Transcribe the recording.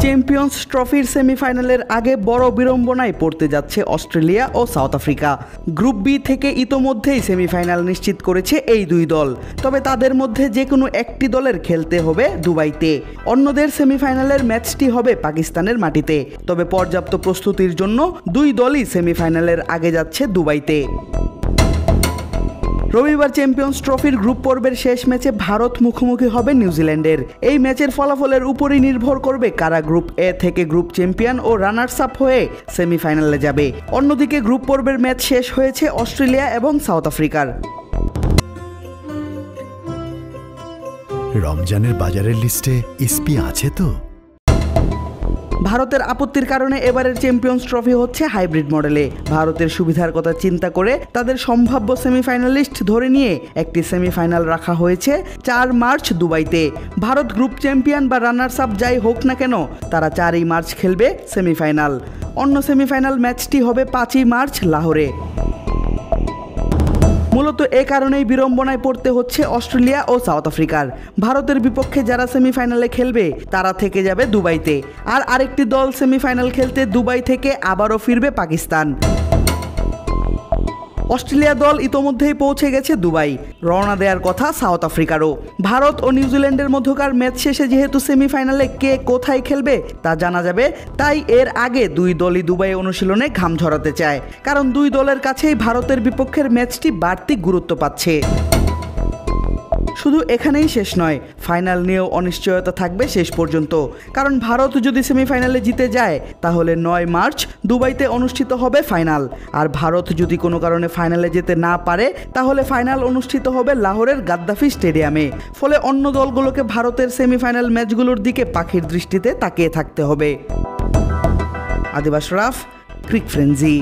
Champions ট্রফির সেমিফাইনালের আগে বড় বিড়ম্বনায় পড়তে যাচ্ছে অস্ট্রেলিয়া ও সাউথ আফ্রিকা। গ্রুপ বি থেকে ইতোমধ্যেই সেমিফাইনাল নিশ্চিত করেছে এই দুই দল। তবে তাদের মধ্যে যে কোনো একটি দলের খেলতে হবে দুবাইতে। অন্যদের সেমিফাইনালের ম্যাচটি হবে পাকিস্তানের মাটিতে। তবে পর্যাপ্ত প্রস্তুতির জন্য দুই দলই সেমিফাইনালের আগে যাচ্ছে দুবাইতে। রবিবার চ্যাম্পিয়ন্স ট্রফির গ্রুপ পর্বের শেষ ম্যাচে ভারত মুখোমুখি হবে নিউজিল্যান্ডের। এই ম্যাচের ফলাফলের উপরই নির্ভর করবে কারা গ্রুপ এ থেকে গ্রুপ চ্যাম্পিয়ন ও রানার্স আপ হয়ে সেমিফাইনালে যাবে। অন্যদিকে গ্রুপ পর্বের ম্যাচ শেষ হয়েছে অস্ট্রেলিয়া এবং সাউথ আফ্রিকার। রমজানের বাজারের লিস্টে এসপি আছে তো? ভারতের আপত্তির কারণে এবারের চ্যাম্পিয়ন্স ট্রফি হচ্ছে হাইব্রিড মডেলে। ভারতের সুবিধার কথা চিন্তা করে তাদের সম্ভাব্য সেমিফাইনালিস্ট ধরে নিয়ে একটি সেমিফাইনাল রাখা হয়েছে 4 মার্চ দুবাইতে। ভারত গ্রুপ চ্যাম্পিয়ন বা রানার্স আপ যাই হোক না কেন, তারা 4 মার্চ খেলবে সেমিফাইনাল। অন্য সেমিফাইনাল ম্যাচটি হবে 5 মার্চ লাহোরে। মূলত এ কারণেই বিড়ম্বনায় পড়তে হচ্ছে অস্ট্রেলিয়া ও সাউথ আফ্রিকার। ভারতের বিপক্ষে যারা সেমিফাইনালে খেলবে তারা থেকে যাবে দুবাইতে, আর আরেকটি দল সেমিফাইনাল খেলতে দুবাই থেকে আবারও ফিরবে পাকিস্তান। অস্ট্রেলিয়া দল ইতোমধ্যেই পৌঁছে গেছে দুবাই। রওনা দেওয়ার কথা সাউথ আফ্রিকারও। ভারত ও নিউজিল্যান্ডের মধ্যকার ম্যাচ শেষে যেহেতু সেমিফাইনালে কে কোথায় খেলবে তা জানা যাবে, তাই এর আগে দুই দলই দুবাই অনুশীলনে ঘাম ঝরাতে চায়। কারণ দুই দলের কাছেই ভারতের বিপক্ষের ম্যাচটি বাড়তি গুরুত্ব পাচ্ছে। শুধু এখানেই শেষ নয়, ফাইনাল নিয়েও অনিশ্চয়তা থাকবে শেষ পর্যন্ত। কারণ ভারত যদি সেমিফাইনালে জিতে যায় তাহলে 9 মার্চ দুবাইতে অনুষ্ঠিত হবে ফাইনাল। আর ভারত যদি কোনো কারণে ফাইনালে যেতে না পারে তাহলে ফাইনাল অনুষ্ঠিত হবে লাহোরের গাদ্দাফি স্টেডিয়ামে। ফলে অন্য দলগুলোকে ভারতের সেমিফাইনাল ম্যাচগুলোর দিকে পাখির দৃষ্টিতে তাকিয়ে থাকতে হবে। আদিব আশরাফ, ক্রিক ফ্রেঞ্জি।